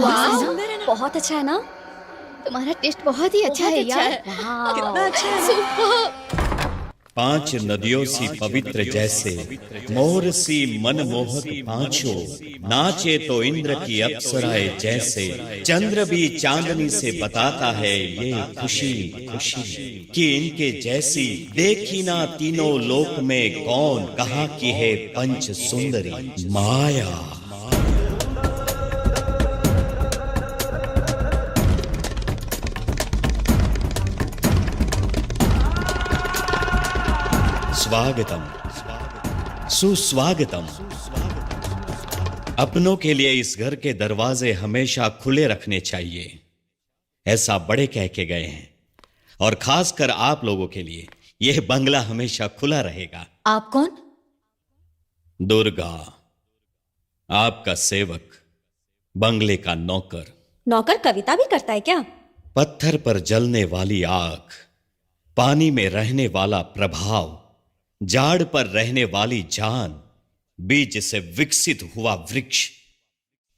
वाह, बहुत अच्छा है ना? तुम्हारा टेस्ट बहुत ही अच्छा है यार। कितना अच्छा है। सुपर। 5 नदियों सी पवित्र जैसे, मोर सी मनमोहक पांचों, नाचे तो इंद्र की अप्सराएं जैसे, चंद्र भी चांदनी से बताता है ये खुशी खुशी कि इनके जैसी देखी ना तीनों लोक में कौन, कहा की है पंच सुंदरी माया। स्वागतम, सुस्वागतम। अपनों के लिए इस घर के दरवाजे हमेशा खुले रखने चाहिए, ऐसा बड़े कह के गए हैं। और खासकर आप लोगों के लिए यह बंगला हमेशा खुला रहेगा। आप कौन? दुर्गा, आपका सेवक, बंगले का नौकर। नौकर कविता भी करता है क्या? पत्थर पर जलने वाली आग, पानी में रहने वाला प्रभाव, जाड़ पर रहने वाली जान, बीज से विकसित हुआ वृक्ष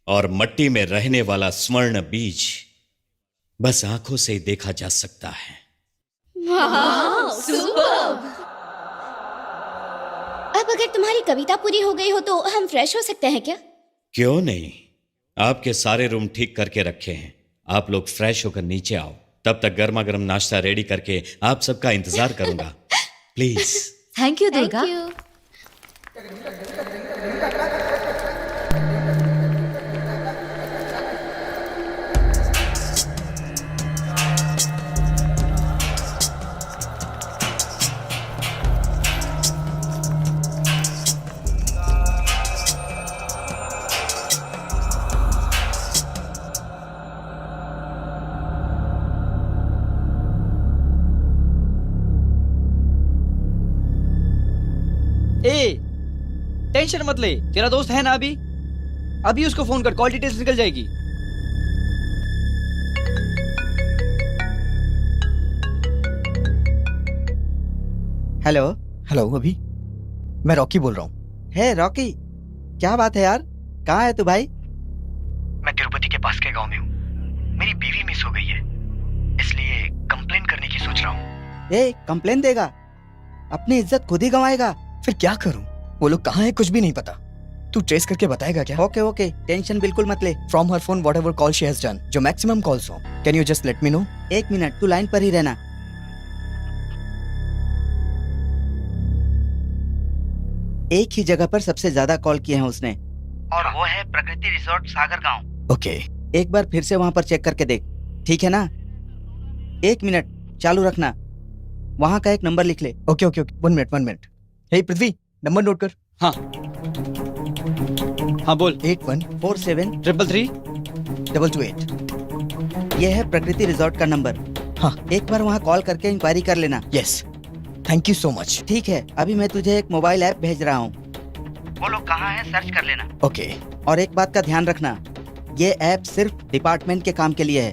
और मट्टी में रहने वाला स्वर्ण बीज बस आंखों से ही देखा जा सकता है। अब अगर तुम्हारी कविता पूरी हो गई हो तो हम फ्रेश हो सकते हैं क्या? क्यों नहीं, आपके सारे रूम ठीक करके रखे हैं। आप लोग फ्रेश होकर नीचे आओ, तब तक गर्मा गर्म नाश्ता रेडी करके आप सबका इंतजार करूंगा। Please. Thank you Durga. Thank you. A, tension मत ले, तेरा दोस्त है ना अभी। अभी उसको फोन कर, कॉल डिटेल्स निकल जाएगी। हेलो। हेलो, अभी मैं रॉकी बोल रहा हूँ। है रॉकी, क्या बात है यार, कहाँ है तू भाई? मैं तिरुपति के पास के गांव में हूँ। मेरी बीवी मिस हो गई है, इसलिए कंप्लेन करने की सोच रहा हूँ। ए, कंप्लेन देगा? अपनी इज्जत खुद ही गंवाएगा। फिर क्या करूँ? वो लोग कहाँ हैं कुछ भी नहीं पता। तू ट्रेस करके बताएगा क्या? ओके ओके, टेंशन बिल्कुल मत ले। From her phone whatever call she has done, जो मैक्सिमम कॉल्स हो, can you just let me know? 1 minute, तू लाइन पर ही रहना। एक ही जगह पर सबसे ज्यादा कॉल किए हैं उसने, और वो है प्रकृति रिसोर्ट सागर गांव। ओके, एक बार फिर से वहां पर चेक करके देख, ठीक है ना? 1 मिनट चालू रखना, वहां का एक नंबर लिख ले। Okay okay okay, 1 minute. Hey Prithvi, number note कर। हाँ हाँ बोल। 8147 333 ये है प्रकृति रिसोर्ट का नंबर। हाँ, एक बार वहाँ कॉल करके इंक्वायरी कर लेना। Yes, thank you so much. ठीक है, अभी मैं तुझे एक मोबाइल ऐप भेज रहा हूँ, वो लोग कहाँ हैं सर्च कर लेना। ओके, और एक बात का ध्यान रखना, ये ऐप सिर्फ डिपार्टमेंट के काम के लिए है।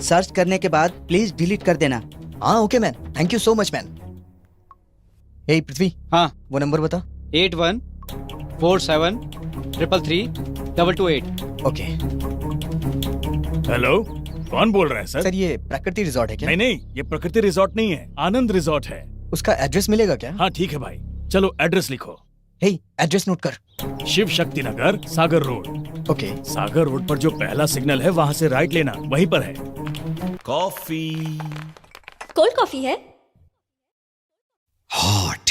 सर्च करने के बाद प्लीज डिलीट कर देना। हाँ okay man, thank you so much man. Hey Prithvi, हाँ, वो नंबर बता। 8147333228। ओके हेलो, कौन बोल रहा है सर? सर, ये प्रकृति रिसोर्ट है क्या? नहीं नहीं, ये प्रकृति रिसोर्ट नहीं है, आनंद रिसोर्ट है। उसका एड्रेस मिलेगा क्या? हाँ ठीक है भाई, चलो एड्रेस लिखो। हे, एड्रेस नोट कर। शिव शक्ति नगर, सागर रोड। ओके, सागर रोड पर जो पहला सिग्नल है वहाँ से राइट लेना, वहीं पर है। कॉफी। कोल्ड कॉफी है? हॉट,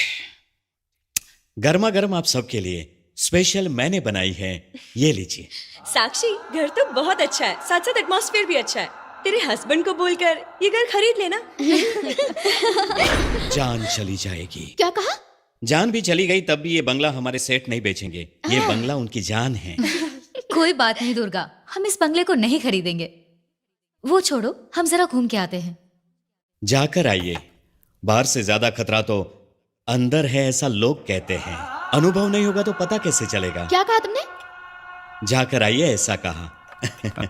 गर्मा गर्म आप सबके लिए स्पेशल मैंने बनाई है, ये लीजिए। साक्षी, घर तो बहुत अच्छा है, साथ साथ एटमॉस्फेयर भी अच्छा है। तेरे हस्बैंड को बोलकर ये घर खरीद लेना। जान चली जाएगी। क्या कहा? जान भी चली गई तब भी ये बंगला हमारे सेठ नहीं बेचेंगे। ये बंगला उनकी जान है। कोई बात नहीं दुर्गा, हम इस बंगले को नहीं खरीदेंगे। वो छोड़ो, हम जरा घूम के आते हैं। जाकर आइए, बाहर से ज्यादा खतरा तो अंदर है, ऐसा लोग कहते हैं। अनुभव नहीं होगा तो पता कैसे चलेगा? क्या कहा तुमने? जाकर आइए, ऐसा कहा।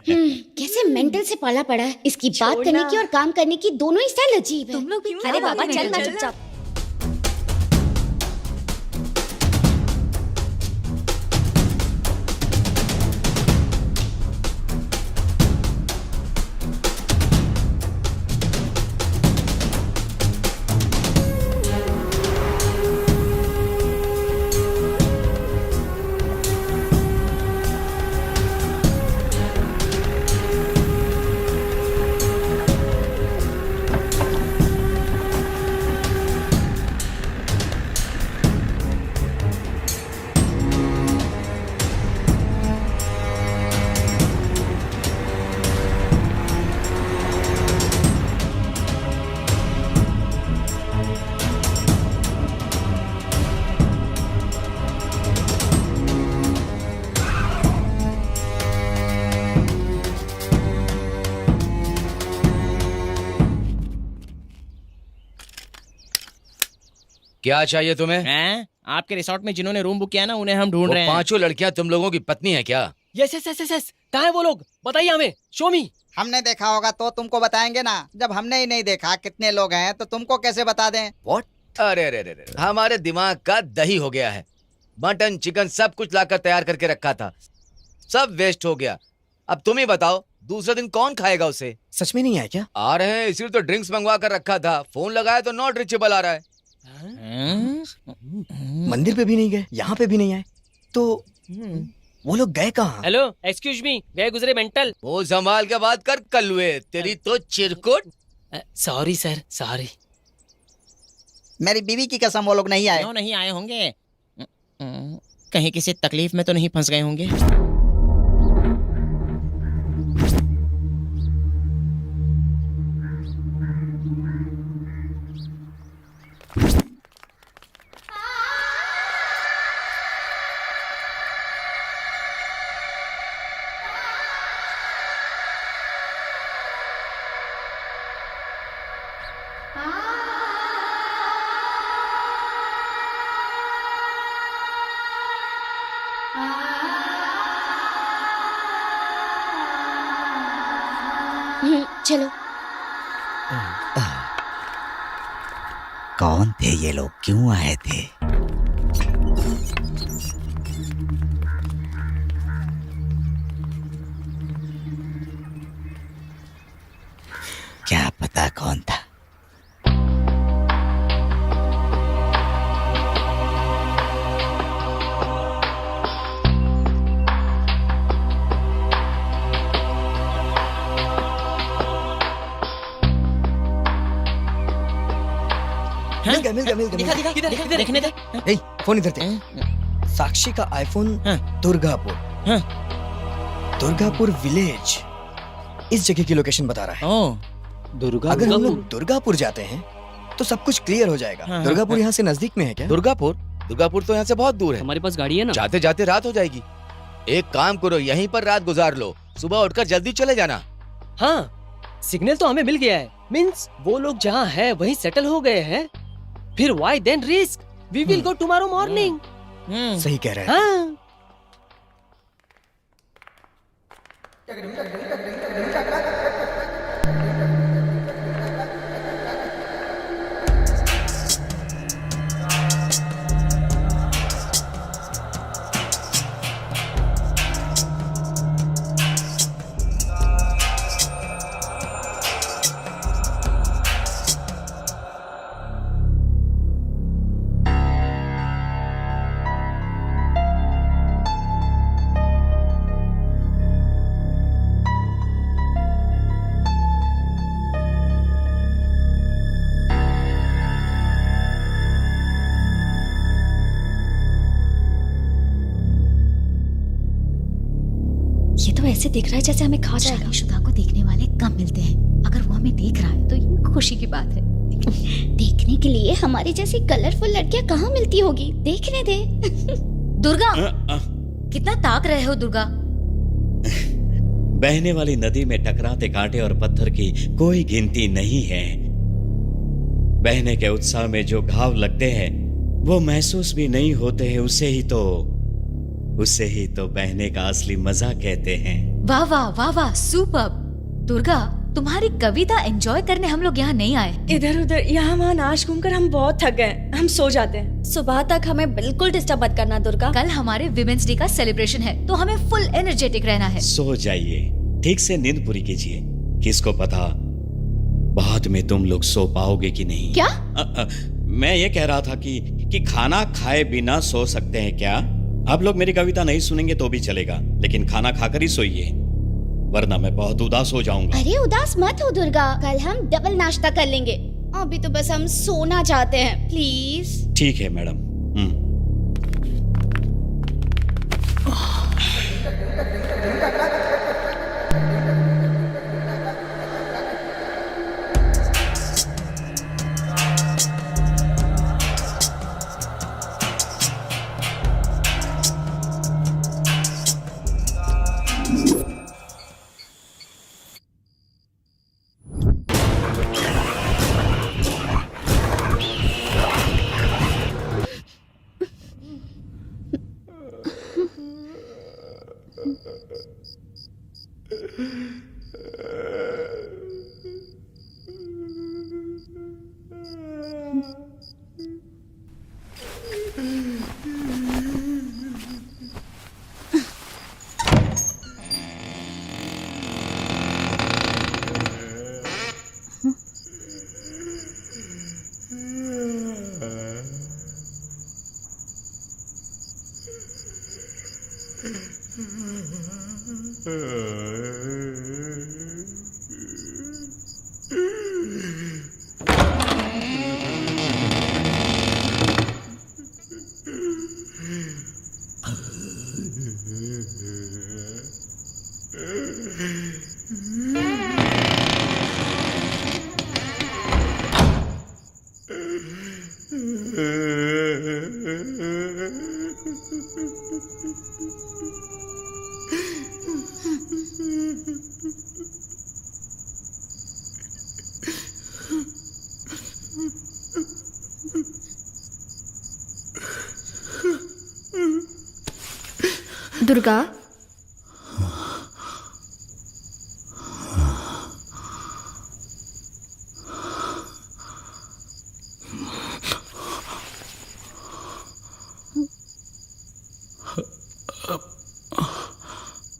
कैसे मेंटल से पाला पड़ा है। इसकी बात करने की और काम करने की दोनों ही स्टाइल अजीब है। तुम लोग भी अरे बाबा चल ना चुपचाप। क्या चाहिए तुम्हें? हैं? आपके रिसोर्ट में जिन्होंने रूम बुक किया ना उन्हें हम ढूंढ वो रहे हैं। पांचों लड़कियां तुम लोगों की पत्नी है क्या? यस यस यस यस, कहाँ है वो लोग? बताइए हमें, शो मी। हमने देखा होगा तो तुमको बताएंगे ना। जब हमने ही नहीं देखा कितने लोग हैं तो तुमको कैसे बता दें? व्हाट? अरे अरे अरे अरे, हमारे दिमाग का दही हो गया है। मटन चिकन सब कुछ लाकर तैयार करके रखा था, सब वेस्ट हो गया। अब तुम ही बताओ दूसरे दिन कौन खाएगा उसे? सच में नहीं आया क्या? आ रहे हैं, इसीलिए तो ड्रिंक्स मंगवा कर रखा था। फोन लगाया तो नॉट रीचेबल आ रहा है। मंदिर पे भी नहीं गए, यहाँ पे भी नहीं आए, तो वो लोग गए कहाँ? हेलो एक्सक्यूज मी, गए गुजरे मेंटल। वो संभाल के बात कर कल्लुए, तेरी तो चिरकुट। Sorry sir, sorry. मेरी बीवी की कसम वो लोग नहीं आए। क्यों नहीं आए होंगे? कहीं किसी तकलीफ में तो नहीं फंस गए होंगे? चलो। कौन थे ये लोग, क्यों आए थे? क्या पता कौन था? मिल गया। दिखा दिखा, इधर देखने दे। ए, फोन इधर दे। साक्षी का आईफोन दुर्गापुर, दुर्गापुर विलेज, इस जगह की लोकेशन बता रहा है। अगर हम लोग दुर्गापुर जाते हैं तो सब कुछ क्लियर हो जाएगा। दुर्गापुर यहाँ से नजदीक में है क्या? दुर्गापुर तो यहाँ से बहुत दूर है। हमारे पास गाड़ी है ना? जाते जाते रात हो जाएगी। एक काम करो, यहीं पर रात गुजार लो, सुबह उठकर जल्दी चले जाना। हाँ, सिग्नल तो हमें मिल गया है। मींस वो लोग जहाँ है वहीं सेटल हो गए हैं। फिर why then risk? We will go tomorrow morning. सही कह रहे हैं। हाँ। ये तो ऐसे दिख रहा है जैसे हमें खा जाएगा। शादीशुदा को देखने वाले कम मिलते हैं। अगर वो हमें देख रहा है तो ये खुशी की बात है। देखने के लिए हमारी जैसी कलरफुल लड़कियां कहाँ मिलती होगी? देखने दे। दुर्गा, कितना ताक रहे हो दुर्गा? बहने वाली नदी में टकराते कांटे और पत्थर की कोई गिनती नहीं है। बहने के उत्साह में जो घाव लगते हैं वो महसूस भी नहीं होते हैं। उसे ही तो बहने का असली मजा कहते हैं। वाह वाह वाह वाह, सुपर्ब। दुर्गा, तुम्हारी कविता एंजॉय करने हम लोग यहाँ नहीं आए। इधर उधर यहाँ वहाँ नाच घूमकर हम बहुत थक गए, हम सो जाते हैं। सुबह तक हमें बिल्कुल डिस्टर्ब मत करना दुर्गा। कल हमारे विमेंस डे का सेलिब्रेशन है तो हमें फुल एनर्जेटिक रहना है। सो जाइए, ठीक से नींद पूरी कीजिए। किसको पता बाद में तुम लोग सो पाओगे कि नहीं। क्या? मैं ये कह रहा था कि खाना खाए बिना सो सकते हैं क्या? आप लोग मेरी कविता नहीं सुनेंगे तो भी चलेगा, लेकिन खाना खाकर ही सोइए, वरना मैं बहुत उदास हो जाऊंगा। अरे उदास मत हो दुर्गा, कल हम डबल नाश्ता कर लेंगे। अभी तो बस हम सोना चाहते हैं, प्लीज। ठीक है मैडम। दुर्गा,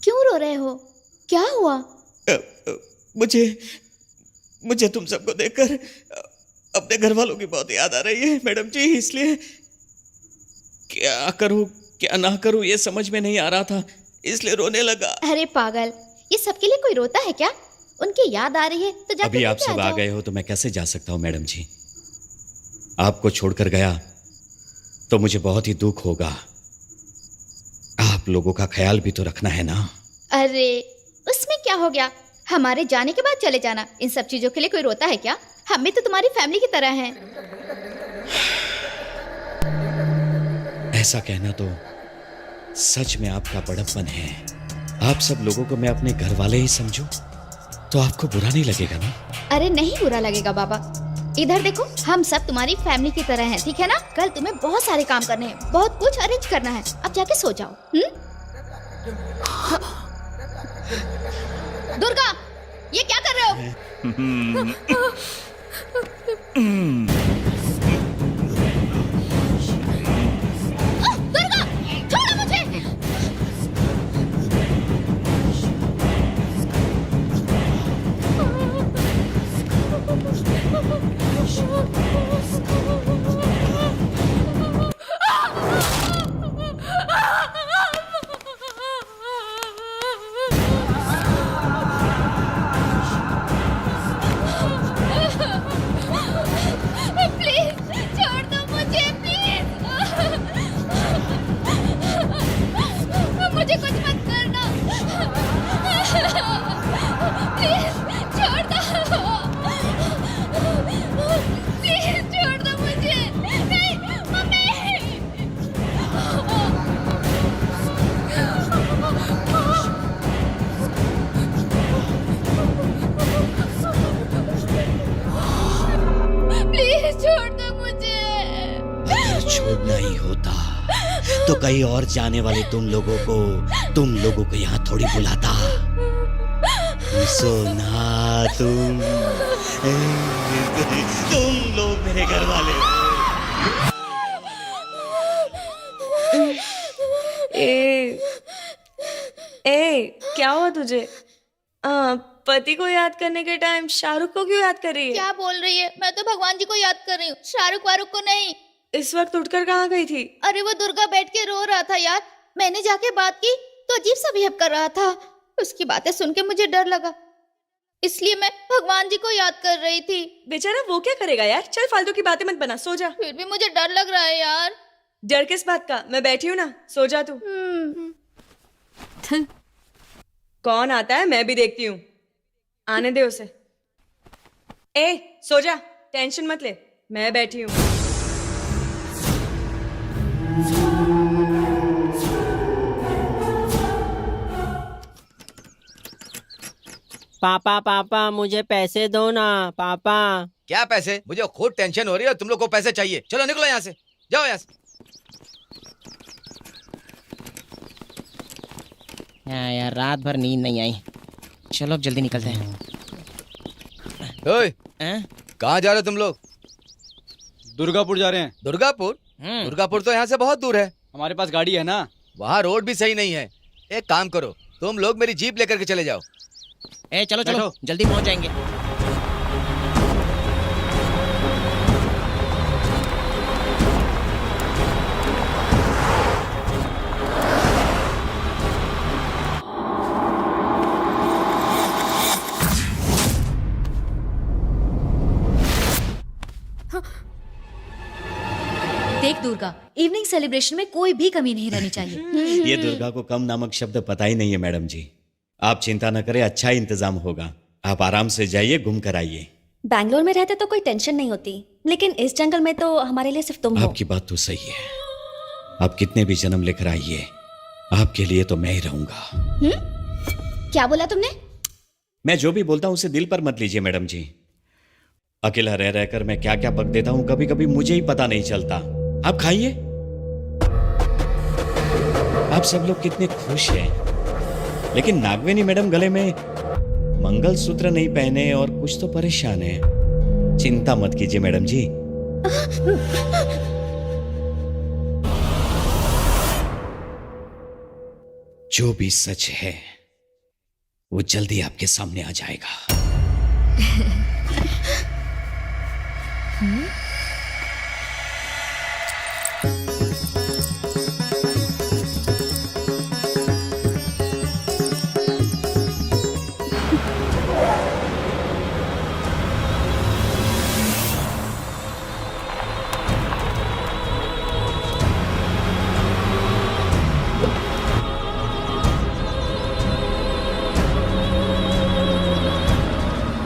क्यों रो रहे हो? क्या हुआ? मुझे मुझे तुम सबको देखकर अपने घर वालों की बहुत याद आ रही है मैडम जी, इसलिए क्या करूं क्या ना करूं ये समझ में नहीं आ रहा था, इसलिए रोने लगा। अरे पागल, ये सबके लिए कोई रोता है क्या? उनकी याद आ रही है तो जाके अभी आप लेके सब आ जाओ। गए हो तो मैं कैसे जा सकता हूं मैडम जी? आपको छोड़कर गया तो मुझे बहुत ही दुख होगा। आप लोगों का ख्याल भी तो रखना है ना। अरे उसमें क्या हो गया, हमारे जाने के बाद चले जाना। इन सब चीजों के लिए कोई रोता है क्या? हम भी तो तुम्हारी फैमिली की तरह हैं। ऐसा कहना तो सच में आपका बड़प्पन है। आप सब लोगों को मैं अपने घर वाले ही समझूं तो आपको बुरा नहीं लगेगा ना? अरे नहीं बुरा लगेगा बाबा। इधर देखो, हम सब तुम्हारी फैमिली की तरह हैं, ठीक है ना? कल तुम्हें बहुत सारे काम करने हैं, बहुत कुछ अरेंज करना है। अब जाके सो जाओ। दुर्गा, ये क्या कर रहे हो? दुर्गा, छोड़ो मुझे। प्लीज छोड़ दो मुझे, प्लीज। मुझे कुछ मत करना, प्लीज छोड़ दो, प्लीज छोड़ दो मुझे। नहीं मम्मी। प्लीज छोड़ दो मुझे। अगर छोड़ना ही होता तो कहीं और जाने वाले तुम लोगों को यहाँ थोड़ी बुलाता। सोना तुम लोग मेरे घर वाले हो। क्या हुआ तुझे? पति को याद करने के टाइम शाहरुख को क्यों याद कर रही है? क्या बोल रही है? मैं तो भगवान जी को याद कर रही हूँ, शाहरुख वारुख को नहीं। इस वक्त उठकर कहाँ गई थी? अरे वो दुर्गा बैठ के रो रहा था यार। मैंने जाके बात की तो अजीब सा बिहेव कर रहा था। उसकी बातें सुन के मुझे डर लगा, इसलिए मैं भगवान जी को याद कर रही थी। बेचारा वो क्या करेगा यार, चल फालतू की बातें मत बना, सो जा। फिर भी मुझे डर लग रहा है यार। डर किस बात का? मैं बैठी हूँ ना, सो जा तू। कौन आता है मैं भी देखती हूँ, आने दे उसे। सो जा, टेंशन मत ले, मैं बैठी हूँ। पापा पापा मुझे पैसे दो ना पापा। क्या पैसे? मुझे खुद टेंशन हो रही है और तुम लोग को पैसे चाहिए। चलो निकलो यहाँ से, जाओ यहाँ से। यार रात भर नींद नहीं आई, चलो अब जल्दी निकलते हैं। ओए, कहाँ जा रहे हो तुम लोग? दुर्गापुर जा रहे हैं। दुर्गापुर? दुर्गापुर तो यहाँ से बहुत दूर है। हमारे पास गाड़ी है ना। वहाँ रोड भी सही नहीं है। एक काम करो, तुम लोग मेरी जीप लेकर के चले जाओ। चलो चलो जल्दी पहुंच जाएंगे। देख दुर्गा, इवनिंग सेलिब्रेशन में कोई भी कमी नहीं रहनी चाहिए। ये दुर्गा को कम नामक शब्द पता ही नहीं है मैडम जी। आप चिंता न करें, अच्छा इंतजाम होगा। आप आराम से जाइए, घूम कर आइए। बैंगलोर में रहते तो कोई टेंशन नहीं होती, लेकिन इस जंगल में तो हमारे लिए सिर्फ तुम हो। आपकी बात तो सही है। आप कितने भी जन्म लेकर आइए, आपके लिए तो मैं ही रहूंगा। क्या बोला तुमने? मैं जो भी बोलता हूं उसे दिल पर मत लीजिए मैडम जी। अकेला रह रहकर मैं क्या क्या बक देता हूं, कभी कभी मुझे ही पता नहीं चलता। आप खाइए। आप सब लोग कितने खुश हैं, लेकिन नागवेनी मैडम गले में मंगलसूत्र नहीं पहने और कुछ तो परेशान है। चिंता मत कीजिए मैडम जी। जो भी सच है वो जल्दी आपके सामने आ जाएगा।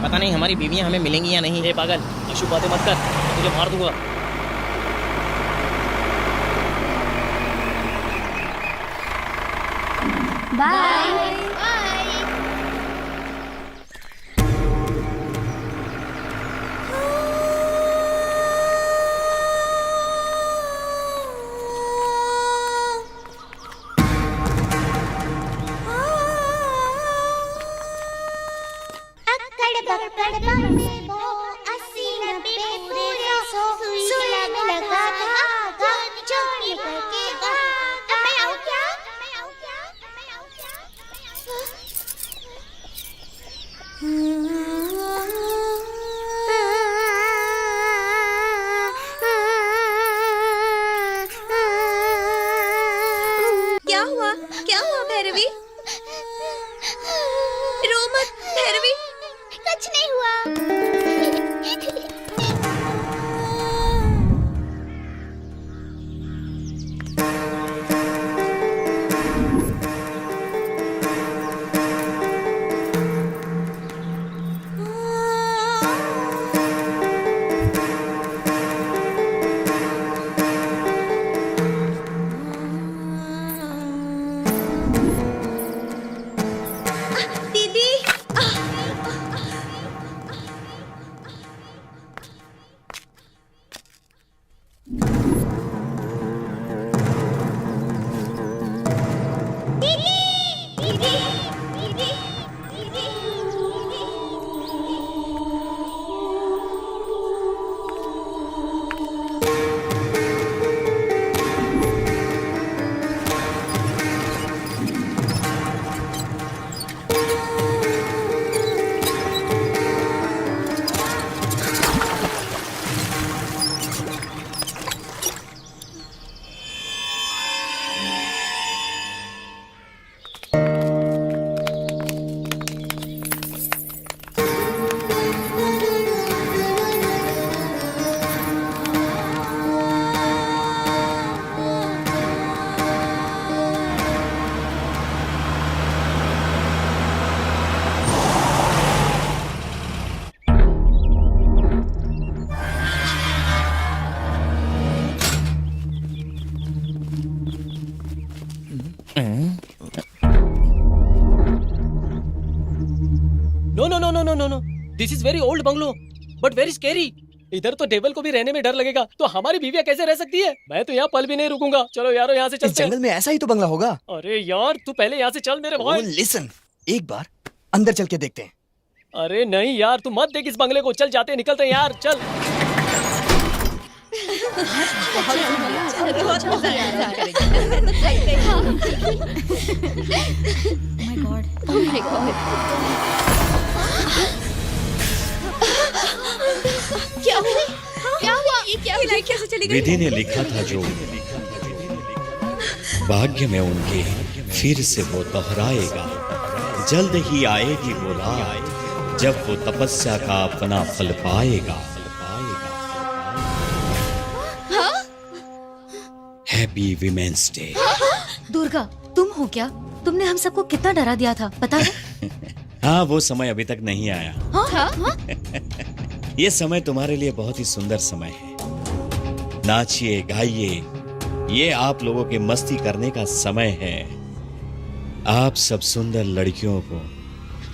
पता नहीं हमारी बीवियां हमें मिलेंगी या नहीं। पागल, अशुभ बातें मत कर, तुझे मार दूंगा। बाय। क्या हुआ भैरवी? रो मत भैरवी। कुछ नहीं हुआ। दीदी no, this is very old bungalow but very scary. इधर तो डेविल को भी रहने में डर लगेगा, तो हमारी बीवियां कैसे रह सकती है? मैं तो यहाँ पल भी नहीं रुकूंगा। चलो यारो यहाँ से इस चलते हैं। जंगल में ऐसा ही तो बंगला होगा। अरे यार तू पहले यहाँ से चल मेरे भाई। लिसन, एक बार अंदर चल के देखते हैं। अरे नहीं यार तू मत देख इस बंगले को। चल जाते हैं, निकलते हैं यार, चल। क्या हुआ? क्या हुआ? ये क्या हुआ? कैसे चली गई? विधि ने लिखा था जो भाग्य में उनके फिर से वो दोहराएगा। जल्द ही आएगी वो रात जब वो तपस्या का अपना फल पाएगा। Happy women's day. दुर्गा तुम हो क्या? तुमने हम सबको कितना डरा दिया था पता है? हाँ वो समय अभी तक नहीं आया। हाँ? ये समय तुम्हारे लिए बहुत ही सुंदर समय है। नाचिए गाइए, ये आप लोगों के मस्ती करने का समय है। आप सब सुंदर लड़कियों को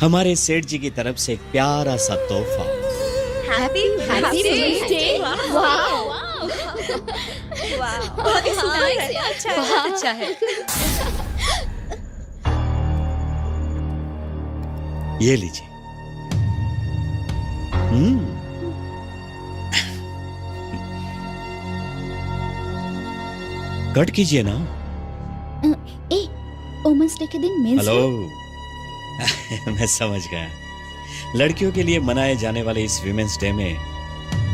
हमारे सेठ जी की तरफ से एक प्यारा सा तोहफा। Happy birthday. बहुत अच्छा है। ये लीजिए। कट कीजिए ना। ए, वुमेन्स डे के दिन मेंस हेलो। मैं समझ गया। लड़कियों के लिए मनाए जाने वाले इस विमेंस डे में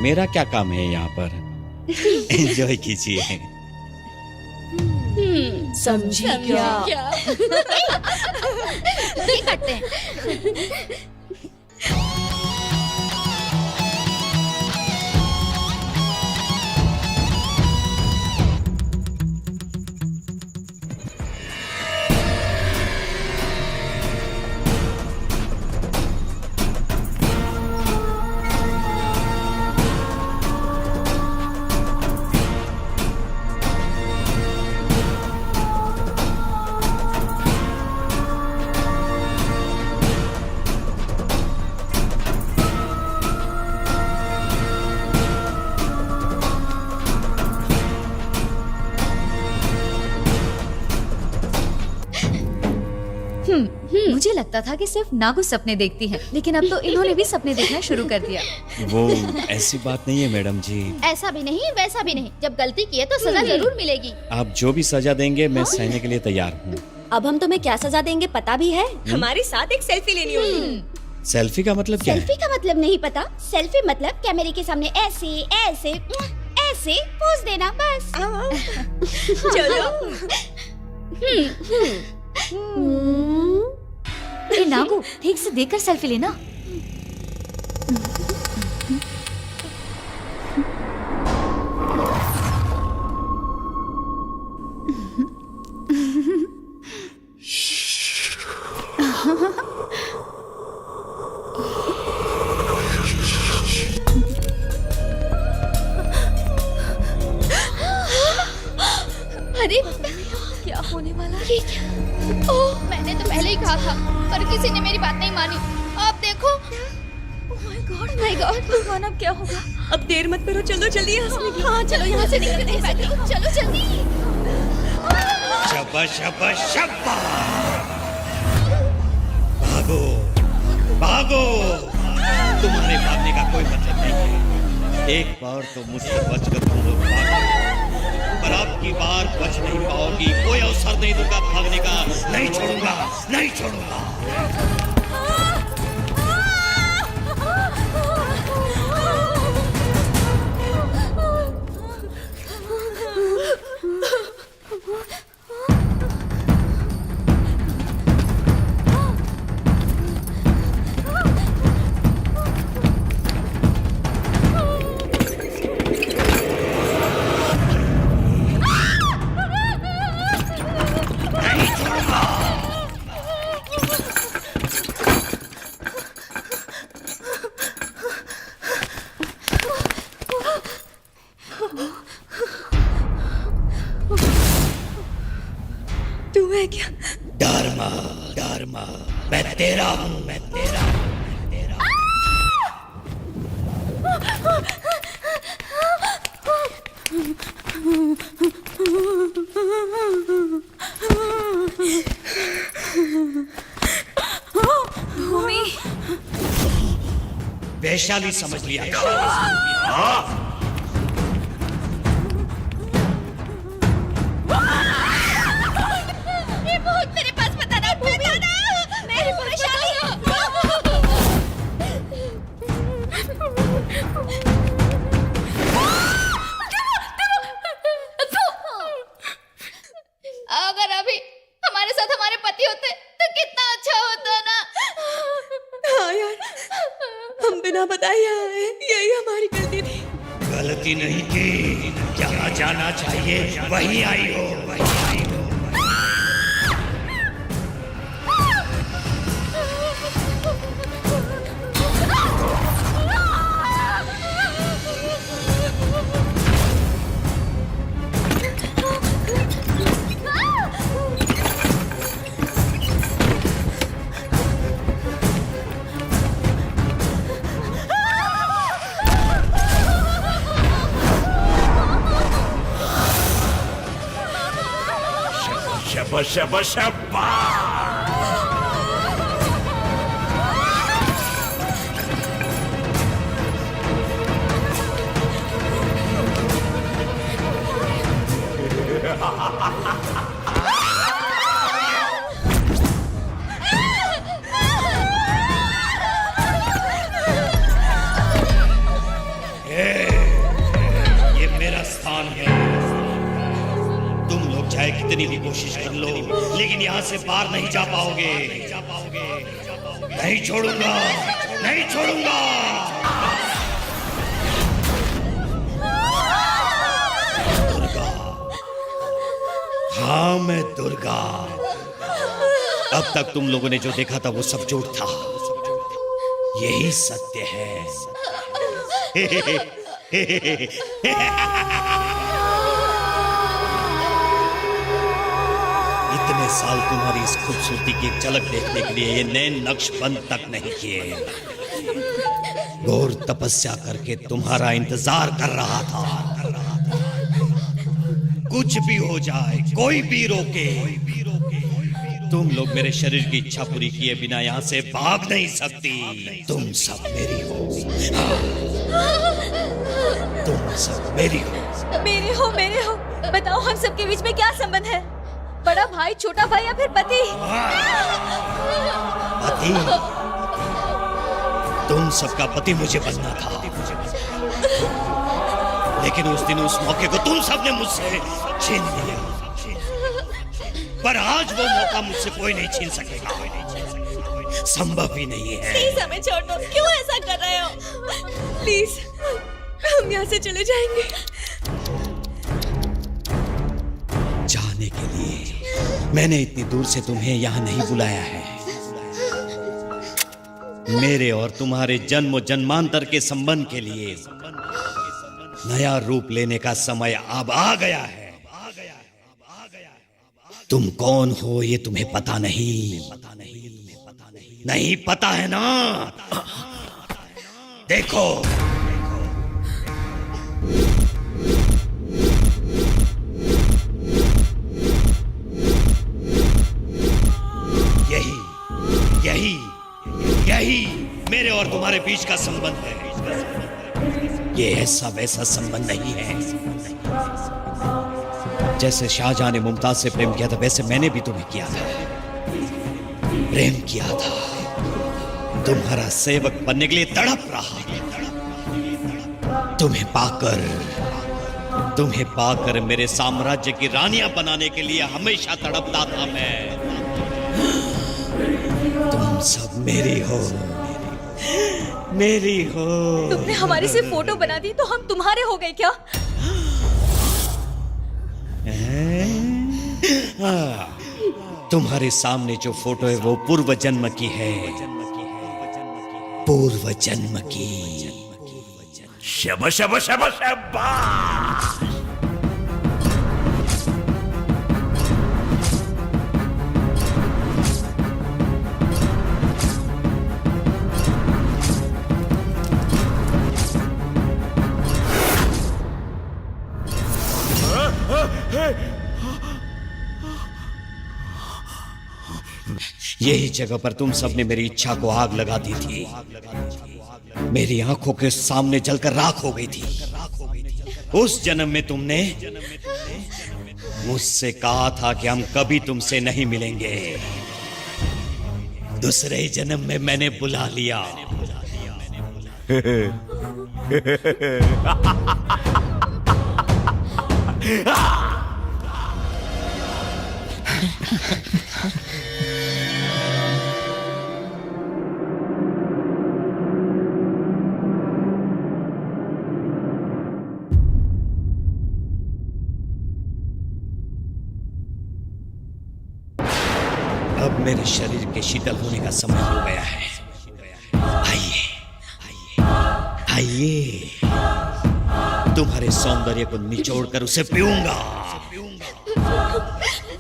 मेरा क्या काम है यहाँ पर? एंजॉय कीजिए। समझी क्या? ये करते हैं। मुझे लगता था कि सिर्फ नागू सपने देखती हैं, लेकिन अब तो इन्होंने भी सपने देखना शुरू कर दिया। वो ऐसी बात नहीं है मैडम जी। ऐसा भी नहीं वैसा भी नहीं, जब गलती की है तो सजा जरूर मिलेगी। आप जो भी सजा देंगे मैं सहने के लिए तैयार हूँ। अब हम तुम्हें क्या सजा देंगे पता भी है? हमारे साथ एक सेल्फी लेनी होगी। सेल्फी का मतलब क्या है? सेल्फी का मतलब नहीं पता? सेल्फी मतलब कैमरे के सामने ऐसे ऐसे ऐसे पोज देना बस। चलो। ए नागू, ठीक से देखकर सेल्फी लेना। अरे क्या होने वाला है? ये क्या? ओह, मैंने तो पहले ही कहा था, पर किसी ने मेरी बात नहीं मानी। आप देखो। माय गॉड, भगवान अब क्या होगा? अब देर मत करो, चलो जल्दी यहाँ से निकलो। हाँ चलो यहाँ से निकलते हैं। चलो जल्दी। शाबाश शाबाश शाबाश। भागो भागो, तुम्हारे भागने का कोई मतलब नहीं है। एक बार तो मुझसे बचकर तुम लोग भागो, पर अब की बार बच नहीं पाओगी। कोई अवसर नहीं दूंगा भागने का। नहीं छोड़ूंगा, नहीं छोड़ूंगा। तू है क्या? डरमा डरमा, मैं तेरा हूँ, मैं तेरा हूँ, मैं तेरा हूँ। भूमि, वैशाली समझ लिया। हाँ। ये भूत मेरे पास बताना। मेरी वैशाली। अगर अभी हमारे साथ हमारे पति होते तो कितना अच्छा होता ना। हाँ यार, हम बिना बताए यहाँ आए, यही हमारी गलती थी। गलती नहीं की, जहाँ जाना चाहिए वहीं आई हो, वहीं आई हो। शब शब शब्बा। ये मेरा स्थान है। तुम लोग चाहे कितनी भी कोशिश कर लो, लेकिन यहाँ से पार नहीं जा पाओगे। नहीं छोड़ूंगा, नहीं छोड़ूंगा। दुर्गा, हाँ मैं दुर्गा। अब तक तुम लोगों ने जो देखा था वो सब झूठ था, यही सत्य है। इतने साल तुम्हारी इस खूबसूरती की एक झलक देखने के लिए ये नए नक्श बंद तक नहीं किए। घोर तपस्या करके तुम्हारा इंतजार कर रहा था। कुछ भी हो जाए, कोई भी रोके, तुम लोग मेरे शरीर की इच्छा पूरी किए बिना यहाँ से भाग नहीं सकती। तुम सब मेरी हो, तुम सब मेरी हो। मेरे हो। बताओ हम सबके बीच में क्या संबंध है? बड़ा भाई, छोटा भाई या फिर पति? पति? तुम सबका पति मुझे बनना था, लेकिन उस दिन उस मौके को तुम सबने मुझसे छीन लिया। पर आज वो मौका मुझसे कोई नहीं छीन सकेगा, संभव ही नहीं है। प्लीज हमें छोड़ दो, क्यों ऐसा कर रहे हो? प्लीज हम यहाँ से चले जाएंगे। जाने के लिए मैंने इतनी दूर से तुम्हें यहाँ नहीं बुलाया है। मेरे और तुम्हारे जन्म जन्मांतर के संबंध के लिए नया रूप लेने का समय अब आ गया है। तुम कौन हो ये तुम्हें पता नहीं, नहीं पता है ना? देखो, यही यही यही मेरे और तुम्हारे बीच का संबंध है। ये ऐसा वैसा संबंध नहीं है। जैसे शाहजहां ने मुमताज से प्रेम किया था, वैसे मैंने भी तुम्हें किया था, प्रेम किया था। तुम्हारा सेवक बनने के लिए तड़प रहा। तुम्हें पाकर मेरे साम्राज्य की रानियां बनाने के लिए हमेशा तड़पता था मैं। तुम सब मेरी हो, मेरी हो। तुमने हमारी सिर्फ फोटो बना दी तो हम तुम्हारे हो गए क्या? तुम्हारे सामने जो फोटो है वो पूर्व जन्म की है, पूर्व जन्म की। शब शब शब शब्बा। यही जगह पर तुम सबने मेरी इच्छा को आग लगा दी थी। मेरी आंखों के सामने जलकर राख हो गई थी। उस जन्म में तुमने मुझसे कहा था कि हम कभी तुमसे नहीं मिलेंगे। दूसरे जन्म में मैंने बुला लिया। अब मेरे शरीर के शीतल होने का समय हो गया है। आइए, आइए, तुम्हारे सौंदर्य को निचोड़कर उसे पीऊंगा।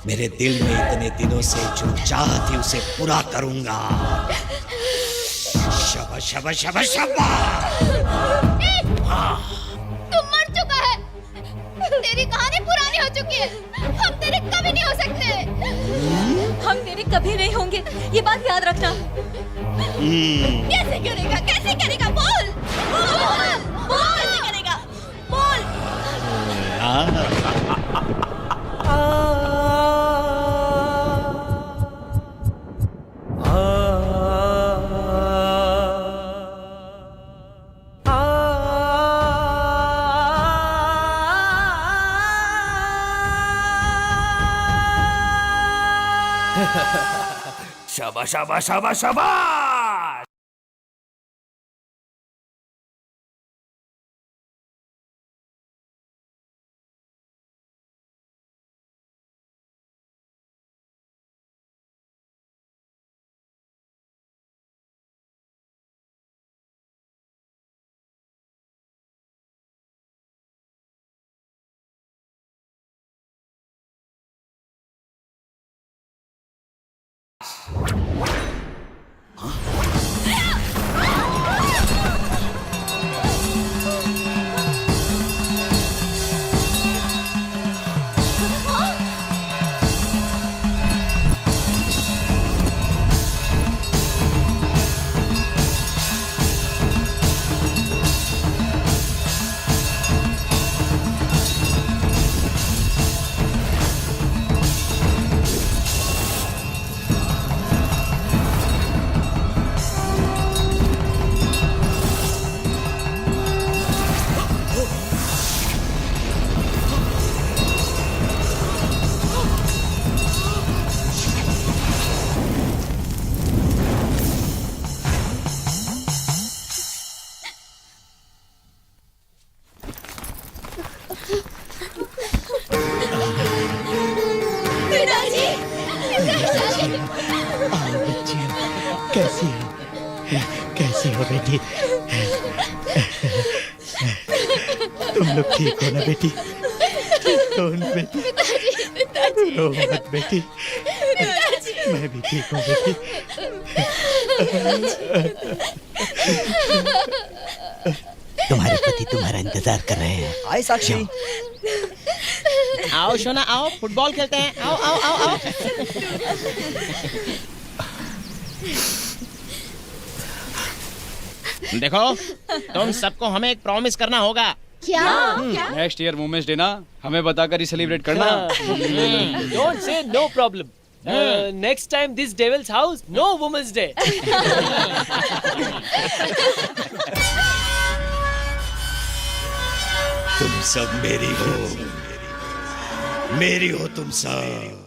मेरे दिल में इतने दिनों से जो चाह थी उसे पूरा करूंगा। शबा शबा शबा शबा। तू मर चुका है। तेरी कहानी पुरानी हो चुकी है। हम तेरे कभी नहीं हो सकते। हम तेरे कभी नहीं होंगे, ये बात याद रखना। कैसे करेगा? कैसे करेगा? बोल बोल बोल, कैसे करेगा? बोल। शाबाश शाबाश शाबाश शाबाश। पिताजी, पिताजी। कैसी हो? कैसी हो बेटी? तुम लोग ठीक हो ना बेटी? ठीक हो ना बेटी? रो मत बेटी, मैं भी ठीक हूँ बेटी। तुम्हारे पति तुम्हारा इंतजार कर रहे हैं। आए साक्षी। आओ सोना आओ, फुटबॉल खेलते हैं। आओ आओ आओ आओ। देखो, तुम सबको हमें एक प्रॉमिस करना होगा। क्या? नेक्स्ट ईयर वुमेन्स डे ना, हमें बताकर ही सेलिब्रेट करना। Don't say no problem. Next time this devil's house, no Women's Day. तुम सब मेरी हो, मेरी हो तुम सब।